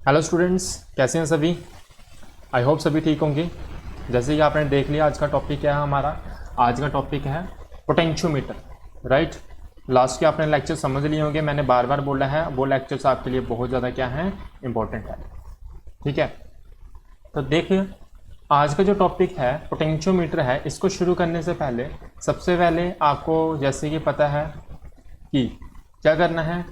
Hello students, कैसे हैं सभी। आई होप सभी ठीक होंगे। जैसे कि आपने देख लिया आज का टॉपिक क्या है हमारा। आज का टॉपिक है पोटेंशियोमीटर, राइट। लास्ट के आपने लेक्चर समझ लिए होंगे, मैंने बार बार बोला है वो लेक्चर्स आपके लिए बहुत ज़्यादा क्या है, इम्पोर्टेंट है। ठीक है, तो देखिए आज का जो टॉपिक है पोटेंशियोमीटर है, इसको शुरू करने से पहले सबसे पहले आपको जैसे कि पता है कि क्या करना है।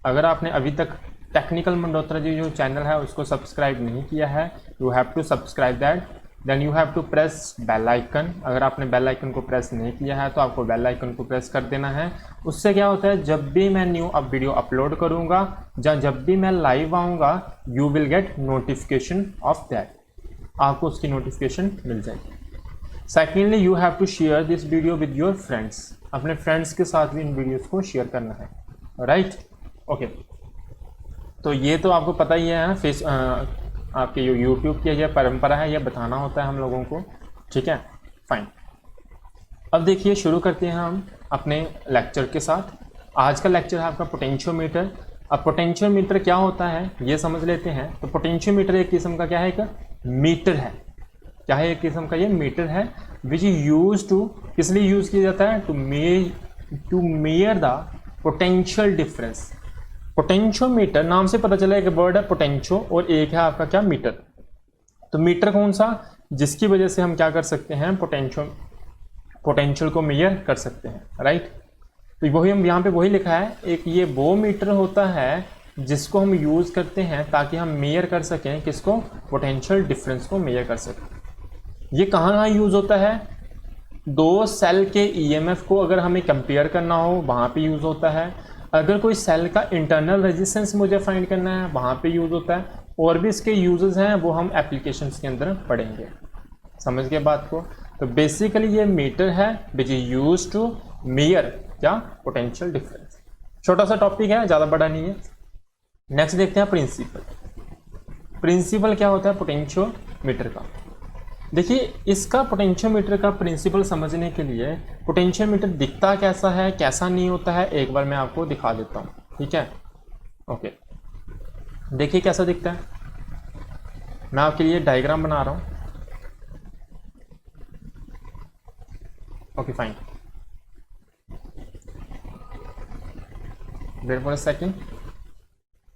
अगर आपने अभी तक टेक्निकल मंडोत्रा जी जो चैनल है उसको सब्सक्राइब नहीं किया है, you have to subscribe that, then you have to press bell icon. अगर आपने बेल आइकन को प्रेस नहीं किया है तो आपको बेल आइकन को प्रेस कर देना है। उससे क्या होता है, जब भी मैं न्यू वीडियो अपलोड करूँगा या जब भी मैं लाइव आऊँगा, you will get notification of that, आपको उसकी नोटिफिकेशन मिल जाएगी। Secondly you have to share this video with your friends, अपने फ्रेंड्स के साथ भी इन वीडियोज़ को शेयर करना है, राइट। ओके, तो ये तो आपको पता ही है, आपके जो यूट्यूब की ये परंपरा है, ये बताना होता है हम लोगों को। ठीक है, फाइन। अब देखिए शुरू करते हैं हम अपने लेक्चर के साथ। आज का लेक्चर है आपका पोटेंशियोमीटर। अब पोटेंशियोमीटर क्या होता है ये समझ लेते हैं। तो पोटेंशियोमीटर एक किस्म का क्या है, एक मीटर है। क्या है, एक किस्म का ये मीटर है विच यूज टू, किस लिए यूज किया जाता है, to measure the potential difference. Potentiometer नाम से पता चला, एक वर्ड है पोटेंशियो और एक है आपका क्या, मीटर। तो मीटर कौन सा, जिसकी वजह से हम क्या कर सकते हैं, पोटेंशियल को मेयर कर सकते हैं, राइट। तो वही हम यहाँ पे वही लिखा है, एक ये वो मीटर होता है जिसको हम यूज करते हैं ताकि हम मेयर कर सकें, किसको, पोटेंशियल डिफरेंस को मेयर कर सकें। ये कहाँ यूज होता है, दो सेल के ईएमएफ को अगर हमें कंपेयर करना हो वहाँ पे यूज होता है। अगर कोई सेल का इंटरनल रेजिस्टेंस मुझे फाइंड करना है वहाँ पे यूज होता है। और भी इसके यूजेस हैं, वो हम एप्लीकेशंस के अंदर पढ़ेंगे। समझ गए बात को। तो बेसिकली ये मीटर है which is use to measure क्या, पोटेंशियल डिफरेंस। छोटा सा टॉपिक है, ज़्यादा बड़ा नहीं है। नेक्स्ट देखते हैं प्रिंसिपल। प्रिंसिपल क्या होता है पोटेंशियोमीटर का। देखिए इसका पोटेंशियोमीटर का प्रिंसिपल समझने के लिए, पोटेंशियोमीटर दिखता कैसा है कैसा नहीं होता है, एक बार मैं आपको दिखा देता हूँ। ठीक है, ओके। देखिए कैसा दिखता है, मैं आपके लिए डायग्राम बना रहा हूँ। Okay fine, wait for a second,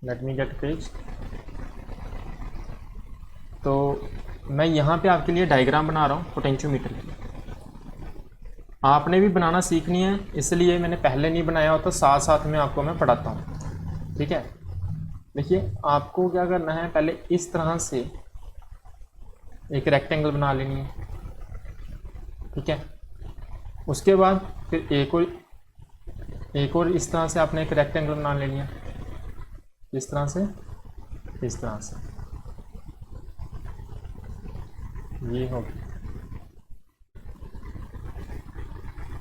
let me get page. तो मैं यहाँ पे आपके लिए डायग्राम बना रहा हूँ पोटेंशियोमीटर की। आपने भी बनाना सीखनी है, इसलिए मैंने पहले नहीं बनाया होता, साथ साथ में आपको मैं पढ़ाता हूँ। ठीक है, देखिए आपको क्या करना है, पहले इस तरह से एक रेक्टेंगल बना लेनी है। ठीक है, उसके बाद फिर एक और इस तरह से आपने एक रेक्टेंगल बना लेनी है, इस तरह से, इस तरह से, ये होगी।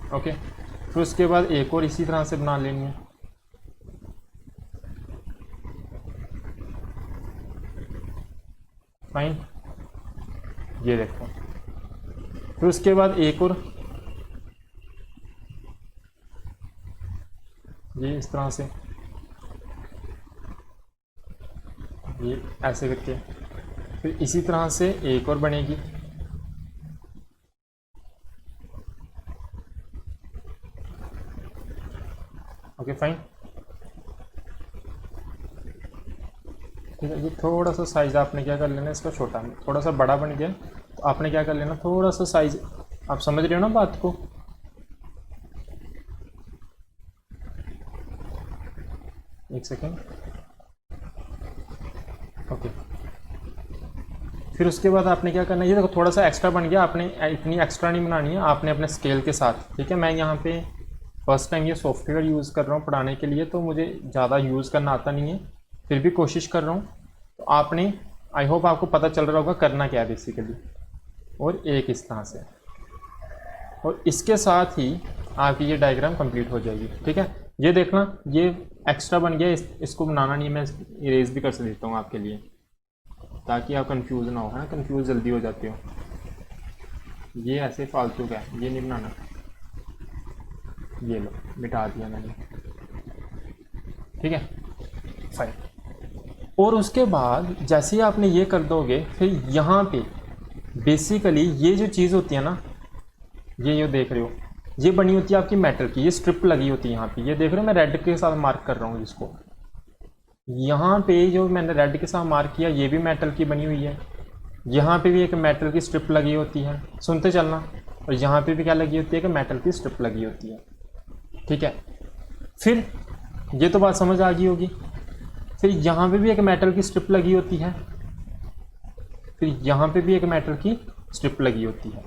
ओके, फिर उसके बाद एक और इसी तरह से बना लेनी है। फाइन, ये देखो। फिर उसके बाद एक और, ये इस तरह से, ये ऐसे करके, फिर इसी तरह से एक और बनेगी। ओके फाइन, ठीक है। ये थोड़ा सा साइज आपने क्या कर लेना, इसका छोटा, थोड़ा सा बड़ा बन गया तो आपने क्या कर लेना, थोड़ा सा साइज, आप समझ रहे हो ना बात को। एक सेकेंड, ओके। फिर उसके बाद आपने क्या करना है, ये देखो थोड़ा सा एक्स्ट्रा बन गया, आपने इतनी एक्स्ट्रा नहीं बनानी है, आपने अपने स्केल के साथ। ठीक है, मैं यहाँ पे फर्स्ट टाइम ये सॉफ्टवेयर यूज़ कर रहा हूँ पढ़ाने के लिए, तो मुझे ज़्यादा यूज़ करना आता नहीं है, फिर भी कोशिश कर रहा हूँ। तो आपने, आई होप आपको पता चल रहा होगा करना क्या है बेसिकली। और एक इस तरह से, और इसके साथ ही आपकी ये डायग्राम कंप्लीट हो जाएगी। ठीक है, ये देखना ये एक्स्ट्रा बन गया, इसको बनाना नहीं है, मैं इरेज भी कर देता हूँ आपके लिए ताकि आप कंफ्यूज ना हो, है ना, कंफ्यूज जल्दी हो जाते हो। ये ऐसे फालतू का है, ये नहीं बनाना। ये लो, मिटा दिया मैंने। ठीक है, फाइन। और उसके बाद जैसे ही आपने ये कर दोगे, फिर यहाँ पे बेसिकली ये जो चीज़ होती है ना, ये देख रहे हो, ये बनी होती है आपकी मेटल की, ये स्ट्रिप लगी होती है यहाँ पे, ये देख रहे हो मैं रेड के साथ मार्क कर रहा हूँ इसको। यहाँ पे जो मैंने रेड के साथ मार्क किया ये भी मेटल की बनी हुई है, यहाँ पे भी एक मेटल की स्ट्रिप लगी होती है, सुनते चलना। और यहाँ पे भी क्या लगी होती है कि मेटल की स्ट्रिप लगी होती है, ठीक है। फिर ये तो बात समझ आ गई होगी। फिर यहाँ पे भी एक मेटल की स्ट्रिप लगी होती है, फिर यहाँ पे भी एक मेटल की स्ट्रिप लगी होती है।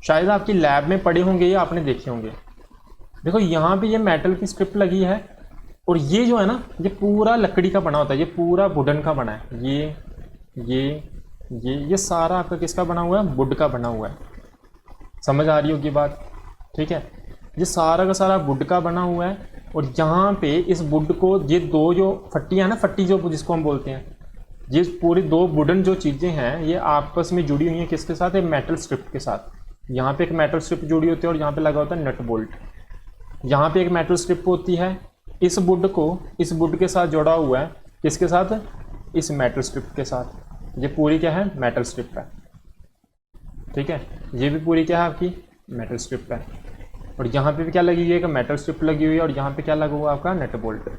शायद आपकी लैब में पढ़े होंगे या आपने देखे होंगे। देखो यहाँ पे ये मेटल की स्ट्रिप लगी है, और ये जो है ना, ये पूरा लकड़ी का बना होता है, ये पूरा वुडन का बना है। ये सारा आपका किसका बना हुआ है? वुड का बना हुआ है। समझ आ रही होगी बात, ठीक है। ये सारा का सारा वुड का बना हुआ है, और यहाँ पे इस वुड को ये दो जो फट्टियाँ ना, फट्टी जो जिसको हम बोलते हैं, ये पूरी दो वुडन जो चीज़ें हैं ये आपस में जुड़ी हुई हैं किसके साथ? एक मेटल स्ट्रिप के साथ। यहाँ पे एक मेटल स्ट्रिप जुड़ी होती है और यहाँ पे लगा होता है नट बोल्ट। यहाँ पे एक मेटल स्ट्रिप होती है, इस वुड को इस वुड के साथ जोड़ा हुआ है, किसके साथ? इस मेटल स्ट्रिप के साथ। ये पूरी क्या है? मेटल स्ट्रिप है, ठीक है। ये भी पूरी क्या है आपकी? मेटल स्ट्रिप है। और यहाँ पे भी क्या लगी हुई है? एक मेटल स्ट्रिप लगी हुई है, और यहाँ पे क्या लगा हुआ है आपका? Nut bolt.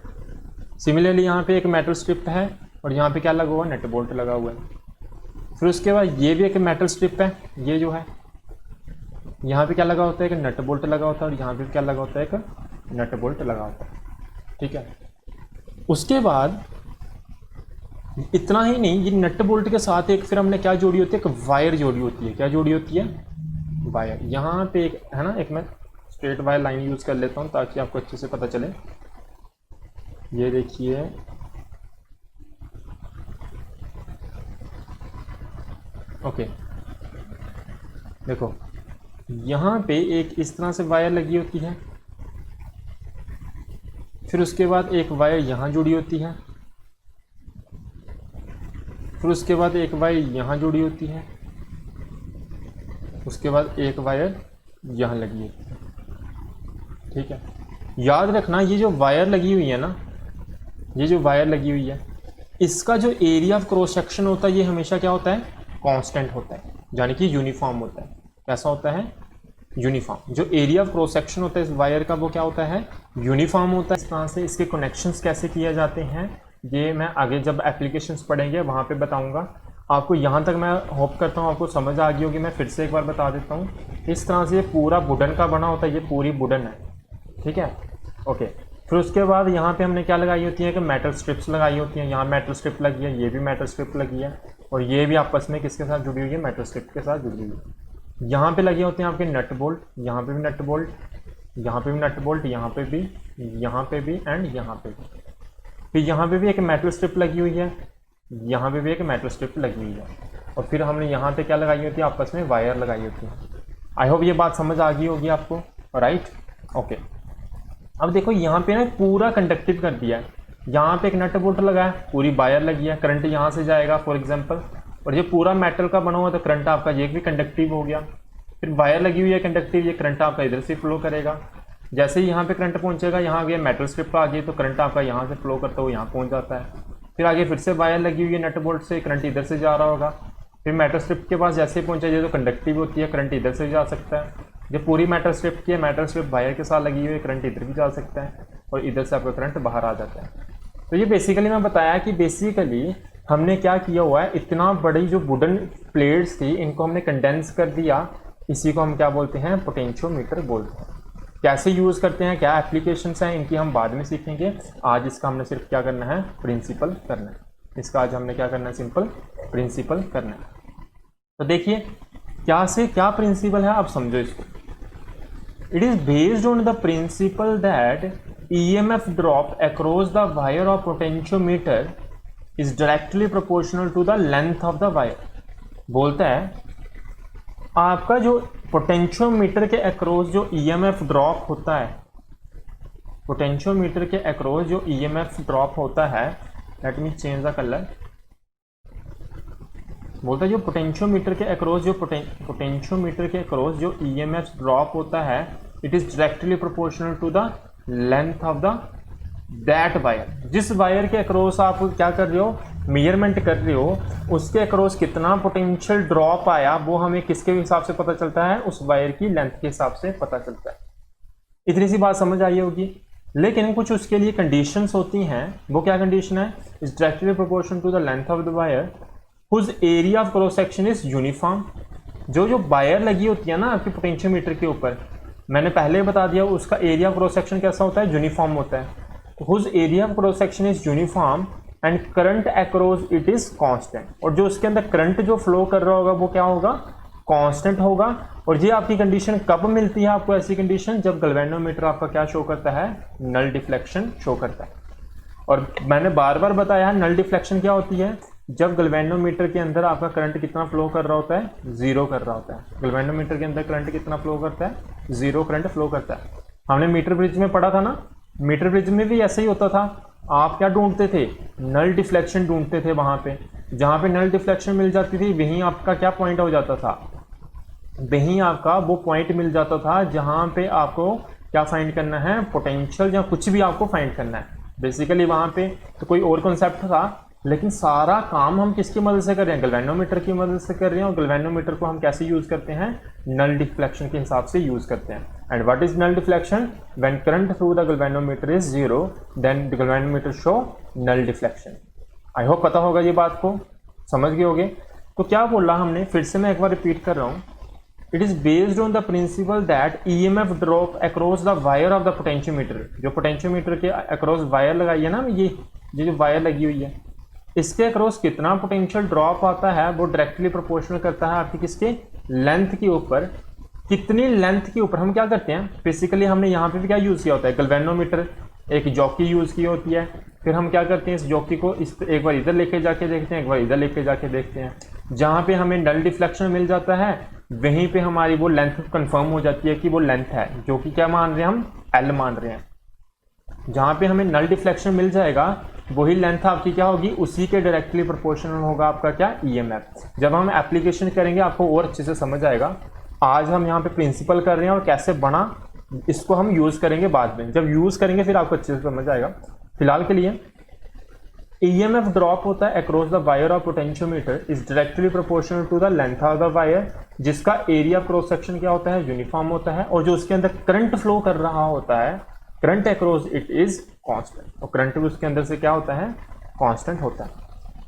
सिमिलरली यहाँ पे एक मेटल स्ट्रिप है, और यहाँ पे क्या लगा हुआ है? नट बोल्ट लगा हुआ है। फिर उसके बाद ये भी एक मेटल स्ट्रिप है, ये जो है, यहाँ पे क्या लगा होता है? एक नट बोल्ट लगा होता है, और यहाँ पे क्या लगा होता है? एक नट बोल्ट लगा होता है, ठीक है। उसके बाद इतना ही नहीं, ये नट बोल्ट के साथ एक फिर हमने क्या जोड़ी होती है? एक वायर जोड़ी होती है। क्या जोड़ी होती है? वायर। यहाँ पे एक है ना, एक मैं स्ट्रेट वायर लाइन यूज़ कर लेता हूँ ताकि आपको अच्छे से पता चले। ये देखिए, ओके, देखो यहाँ पे एक इस तरह से वायर लगी होती है, फिर उसके बाद एक वायर यहाँ जुड़ी होती है, फिर उसके बाद एक वायर यहाँ जुड़ी होती है, उसके बाद एक वायर यहाँ लगी होती है, ठीक है। याद रखना, ये जो वायर लगी हुई है ना, ये जो वायर लगी हुई है, इसका जो एरिया ऑफ क्रॉस सेक्शन होता है ये हमेशा क्या होता है? कांस्टेंट होता है, यानी कि यूनिफॉर्म होता है। कैसा होता है? यूनिफॉर्म। जो एरिया ऑफ क्रॉस सेक्शन होता है इस वायर का वो क्या होता है? यूनिफॉर्म होता है। इस तरह से इसके कनेक्शंस कैसे किए जाते हैं ये मैं आगे जब एप्लीकेशंस पढ़ेंगे वहाँ पे बताऊँगा आपको। यहाँ तक मैं होप करता हूँ आपको समझ आ गई होगी। मैं फिर से एक बार बता देता हूँ। इस तरह से ये पूरा वुडन का बना होता है, ये पूरी वुडन है, ठीक है, ओके। फिर उसके बाद यहाँ पे हमने क्या लगाई होती है कि मेटल स्ट्रिप्स लगाई होती हैं। यहाँ मेटल स्ट्रिप लगी है, ये भी मेटल स्ट्रिप लगी है, और ये भी आपस में किसके साथ जुड़ी हुई है? मेटल स्ट्रिप के साथ जुड़ी हुई है। यहाँ पे लगे होते हैं आपके नट बोल्ट, यहाँ पे भी नट बोल्ट, यहाँ पे भी नट बोल्ट, यहाँ पे भी, यहाँ पे भी, एंड यहाँ पे भी। फिर यहाँ पे भी एक मेटल स्ट्रिप लगी हुई है, यहाँ पे भी एक मेटल स्ट्रिप लगी हुई है, और फिर हमने यहाँ पे क्या लगाई होती है? आपस में वायर लगाई होती है। आई होप ये बात समझ आ गई होगी आपको, राइट, ओके। अब देखो यहाँ पे ना पूरा कंडक्टिव कर दिया है। यहाँ पे एक नट बोल्ट लगा है, पूरी वायर लगी है, करंट यहाँ से जाएगा फॉर एग्जांपल, और ये पूरा मेटल का बना हुआ तो करंट आपका ये भी कंडक्टिव हो गया। फिर वायर लगी हुई है कंडक्टिव, ये करंट आपका इधर से फ्लो करेगा। जैसे ही यहाँ पे करंट पहुँचेगा, यहाँ आ गया मेटल स्ट्रिप आ गई, तो करंट आपका यहाँ से फ्लो करता हुआ यहाँ पहुँच जाता है। फिर आगे फिर से वायर लगी हुई है नट बोल्ट से, करंट इधर से जा रहा होगा। फिर मेटल स्ट्रिप के पास जैसे ही पहुँचा ये तो कंडक्टिव होती है, करंट इधर से जा सकता है। ये पूरी मेटल स्ट्रिप की है, मेटल स्ट्रिप वायर के साथ लगी हुई है, करंट इधर भी जा सकता है, और इधर से आपका करंट बाहर आ जाता है। तो ये बेसिकली मैं बताया कि बेसिकली हमने क्या किया हुआ है, इतना बड़ी जो वुडन प्लेट्स थी इनको हमने कंडेंस कर दिया। इसी को हम क्या बोलते हैं? पोटेंशियोमीटर बोलते हैं। कैसे यूज़ करते हैं, क्या एप्लीकेशंस हैं, इनकी हम बाद में सीखेंगे। आज इसका हमने सिर्फ क्या करना है? प्रिंसिपल करना है। इसका आज हमने क्या करना है? सिंपल प्रिंसिपल करना है। तो देखिए क्या से क्या प्रिंसिपल है, आप समझो इसको। It is based on the principal that EMF drop across the wire of potentiometer is directly proportional to the length of the wire। बोलता है आपका जो पोटेंशियोमीटर के अक्रॉस जो EMF ड्रॉप होता है, पोटेंशियोमीटर के अक्रॉस जो EMF ड्रॉप होता है, let me change the colour. बोलता है जो पोटेंशियोमीटर के अक्रॉस जो पोटेंशियोमीटर के अक्रॉस जो EMF ड्रॉप होता है, it is directly proportional to the length of the that wire. जिस वायर के अक्रॉस आप क्या कर रहे हो? मेजरमेंट कर रहे हो उसके अक्रॉस कितना पोटेंशियल ड्रॉप आया, वो हमें किसके हिसाब से पता चलता है, उस वायर की लेंथ के हिसाब से पता चलता है। इतनी सी बात समझ आई होगी। लेकिन कुछ उसके लिए कंडीशंस होती हैं। वो क्या कंडीशन है, is directly proportion to the length of the wire whose area of cross section is uniform. जो वायर लगी होती है ना आपके पोटेंशियोमीटर के ऊपर, मैंने पहले बता दिया उसका एरिया ऑफ क्रॉस सेक्शन कैसा होता है, यूनिफॉर्म होता है। Whose area of cross section is uniform and current across it is constant. और जो उसके अंदर करंट जो फ्लो कर रहा होगा वो क्या होगा, कांस्टेंट होगा। और ये आपकी कंडीशन कब मिलती है आपको, ऐसी कंडीशन जब गैल्वेनोमीटर आपका क्या शो करता है, नल डिफ्लेक्शन शो करता है। और मैंने बार बार बताया है नल डिफ्लेक्शन क्या होती है, जब गैल्वेनोमीटर के अंदर आपका करंट कितना फ्लो कर रहा होता है, जीरो कर रहा होता है। गैल्वेनोमीटर के अंदर करंट कितना फ्लो करता है, जीरो करंट फ्लो करता है। हमने मीटर ब्रिज में पढ़ा था ना, मीटर ब्रिज में भी ऐसा ही होता था। आप क्या ढूंढते थे, नल डिफ्लेक्शन ढूंढते थे। वहां पे जहां पे नल डिफ्लेक्शन मिल जाती थी वहीं आपका क्या पॉइंट हो जाता था, वहीं आपका वो पॉइंट मिल जाता था जहां पे आपको क्या फाइंड करना है, पोटेंशियल या कुछ भी आपको फाइंड करना है। बेसिकली वहां पे तो कोई और कॉन्सेप्ट था, लेकिन सारा काम हम किसकी मदद से कर रहे हैं, गैल्वेनोमीटर की मदद से कर रहे हैं। और गैल्वेनोमीटर को हम कैसे यूज करते हैं, नल डिफ्लेक्शन के हिसाब से यूज करते हैं। And what is null deflection, when current through the galvanometer is zero then the galvanometer show null deflection. I hope पता होगा ये बात को, समझ गए होगे। तो क्या बोला हमने, फिर से मैं एक बार रिपीट कर रहा हूँ। It is based on the principal that EMF drop across the wire of the potentiometer. जो पोटेंशियोमीटर के अक्रॉस वायर लगाई है ना, ये जो वायर लगी हुई है, इसके अक्रॉस कितना पोटेंशियल ड्रॉप आता है वो डायरेक्टली प्रोपोर्शनल करता है आपकी किसके, लेंथ के ऊपर। कितनी लेंथ के ऊपर हम क्या करते हैं, बेसिकली हमने यहाँ पे भी क्या यूज़ किया होता है, गैल्वेनोमीटर एक जॉकी यूज़ की होती है। फिर हम क्या करते हैं, इस जॉकी को एक बार इधर लेके जाके देखते हैं, एक बार इधर लेके जाके देखते हैं। जहाँ पे हमें नल डिफ्लेक्शन मिल जाता है वहीं पे हमारी वो लेंथ कंफर्म हो जाती है कि वो लेंथ है, जो कि क्या मान रहे हैं हम, L मान रहे हैं। जहाँ पे हमें नल डिफ्लेक्शन मिल जाएगा वही लेंथ आपकी क्या होगी, उसी के डायरेक्टली प्रोपोर्शनल होगा आपका क्या, EMF। जब हम एप्लीकेशन करेंगे आपको और अच्छे से समझ आएगा। आज हम यहाँ पे प्रिंसिपल कर रहे हैं और कैसे बना इसको हम यूज़ करेंगे बाद में, जब यूज़ करेंगे फिर आपको अच्छे से समझ आएगा। फिलहाल के लिए EMF ड्रॉप होता है across the wire of potentiometer is directly proportional to the length of the wire, जिसका एरिया क्रॉस सेक्शन क्या होता है, यूनिफॉर्म होता है। और जो उसके अंदर करंट फ्लो कर रहा होता है, current across it is constant. और करंट उसके अंदर से क्या होता है, कांस्टेंट होता है।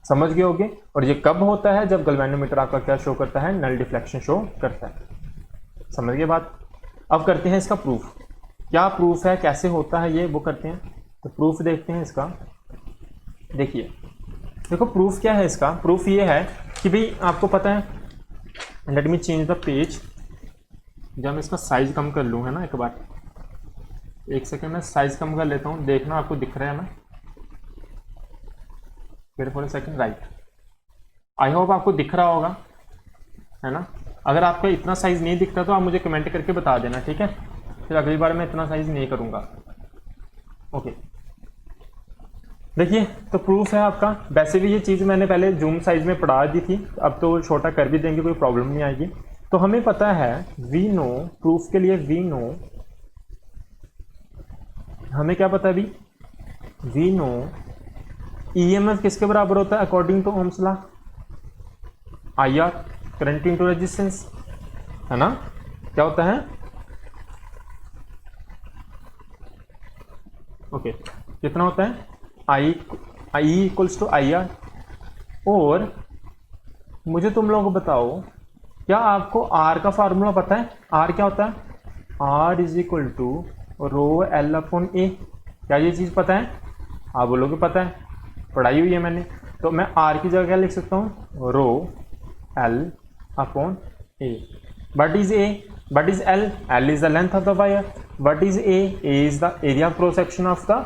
समझ गए होगे। और ये कब होता है, जब गैल्वेनोमीटर आपका क्या शो करता है, नल डिफ्लेक्शन शो करता है। समझ गए बात। अब करते हैं इसका प्रूफ। क्या प्रूफ है, कैसे होता है ये, वो करते हैं। तो प्रूफ देखते हैं इसका। देखिए, देखो प्रूफ क्या है इसका। प्रूफ ये है कि भाई आपको पता है, let me change the page. जब मैं इसका साइज कम कर लूँ, है ना, एक बार एक सेकेंड में साइज कम कर लेता हूँ, देखना आपको दिख रहा है ना, फिर for second right. I hope आपको दिख रहा होगा, है ना। अगर आपका इतना साइज नहीं दिखता तो आप मुझे कमेंट करके बता देना, ठीक है। फिर अगली बार मैं इतना साइज नहीं करूँगा। ओके, देखिए तो प्रूफ है आपका। वैसे भी ये चीज़ मैंने पहले जूम साइज में पढ़ा दी थी, अब तो छोटा कर भी देंगे, कोई प्रॉब्लम नहीं आएगी। तो हमें पता है, वी नो, प्रूफ के लिए वी नो, हमें क्या पता है अभी, वी नो EMF किसके बराबर होता है according to Ohm's law, IR, current into resistance, है ना। क्या होता है, ओके, कितना होता है, I इक्वल्स टू IR। और मुझे तुम लोग बताओ, क्या आपको R का फार्मूला पता है, R क्या होता है, R is equal to rho L upon A। क्या ये चीज़ पता है, आप बोलोगे पता है, पढ़ाई हुई है मैंने। तो मैं R की जगह क्या लिख सकता हूँ, रो L upon A। What is A, what is L, L is the length of the wire, what is A is the area of cross section of the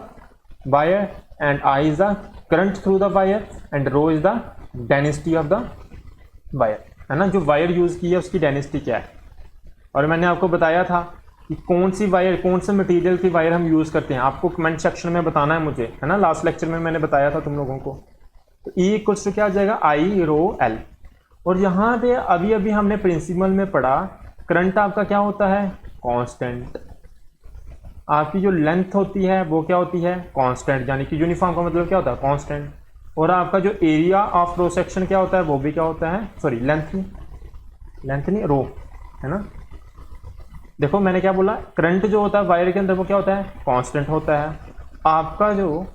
wire and I is the current through the wire and rho is the density of the wire, है ना। जो wire use की है उसकी density क्या है। और मैंने आपको बताया था कि कौन सी वायर, कौन से मटेरियल की वायर हम यूज़ करते हैं, आपको कमेंट सेक्शन में बताना है मुझे, है ना। लास्ट लेक्चर में मैंने बताया था तुम लोगों को। तो E इक्वल्स टू क्या आ जाएगा, I रो L। और यहाँ पे अभी अभी हमने प्रिंसिपल में पढ़ा, करंट आपका क्या होता है, कांस्टेंट। आपकी जो लेंथ होती है वो क्या होती है, कांस्टेंट, यानी कि यूनिफॉर्म का मतलब क्या होता है, कांस्टेंट। और आपका जो एरिया ऑफ क्रॉस सेक्शन क्या होता है वो भी क्या होता है, सॉरी लेंथ नहीं रो, है ना। देखो मैंने क्या बोला, करंट जो होता है वायर के अंदर वो क्या होता है, कांस्टेंट होता है। आपका जो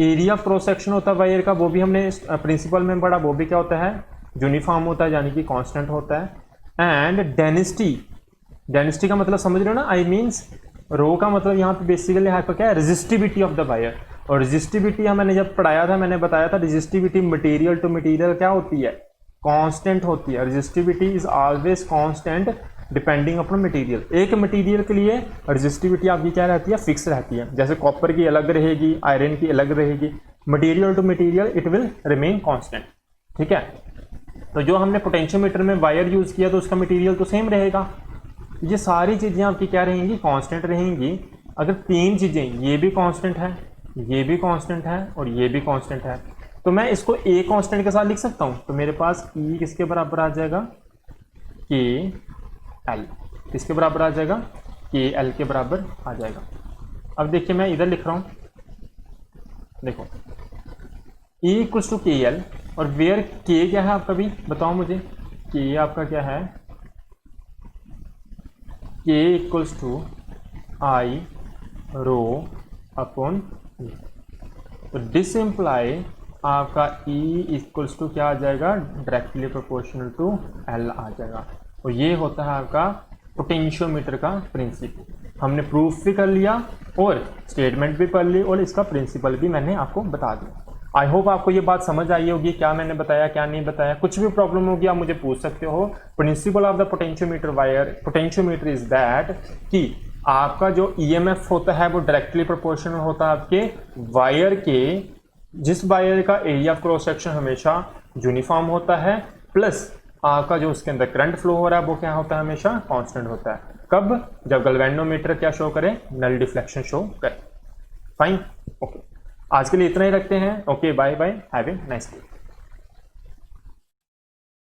एरिया ऑफ क्रॉस सेक्शन होता है वायर का, वो भी हमने प्रिंसिपल में पढ़ा, वो भी क्या होता है, यूनिफॉर्म होता है, यानी कि कांस्टेंट होता है। एंड डेंसिटी का मतलब समझ रहे हो ना, आई मीन्स रो का मतलब यहाँ पे बेसिकली आपका क्या है, रेजिस्टिविटी ऑफ द वायर। और रेजिस्टिविटी मैंने जब पढ़ाया था, मैंने बताया था रेजिस्टिविटी मटेरियल टू मटेरियल क्या होती है, कांस्टेंट होती है। Resistivity is always constant depending upon material. एक मटेरियल के लिए रेजिस्टिविटी आपकी क्या रहती है, फिक्स रहती है। जैसे कॉपर की अलग रहेगी, आयरन की अलग रहेगी, material to material it will remain constant, ठीक है। तो जो हमने पोटेंशियोमीटर में वायर यूज किया तो उसका मटेरियल तो सेम रहेगा। ये सारी चीजें आपकी क्या रहेंगी, कांस्टेंट रहेंगी। अगर तीन चीजें, ये भी कांस्टेंट है, ये भी कांस्टेंट है और ये भी कांस्टेंट है, तो मैं इसको ए कांस्टेंट के साथ लिख सकता हूं। तो मेरे पास ई किसके बराबर आ जाएगा, के एल किसके बराबर आ जाएगा, के एल के बराबर आ जाएगा। अब देखिए मैं इधर लिख रहा हूं, देखो E इक्वल्स टू के एल, और वेयर के क्या है आपका भी बताओ मुझे, के आपका क्या है, K equals to I rho upon E. तो दिस इम्प्लाई आपका E इक्वल्स टू क्या आ जाएगा, डायरेक्टली प्रोपोर्शनल टू L आ जाएगा। और ये होता है आपका पोटेंशियोमीटर का प्रिंसिपल। हमने प्रूफ भी कर लिया और स्टेटमेंट भी पढ़ ली और इसका प्रिंसिपल भी मैंने आपको बता दिया। आई होप आपको ये बात समझ आई होगी, क्या मैंने बताया क्या नहीं बताया। कुछ भी प्रॉब्लम होगी आप मुझे पूछ सकते हो। Principle of the potentiometer wire, potentiometer is that कि आपका जो ईएमएफ होता है वो डायरेक्टली प्रोपोर्शनल होता है आपके वायर के, जिस वायर का एरिया ऑफ क्रॉस सेक्शन हमेशा यूनिफॉर्म होता है, प्लस आपका जो उसके अंदर करंट फ्लो हो रहा है वो क्या होता है, हमेशा कांस्टेंट होता है। कब, जब गैल्वेनोमीटर क्या शो करे, नल डिफ्लेक्शन शो करे। फाइन, ओके, आज के लिए इतना ही रखते हैं। Okay, bye bye, have a nice day.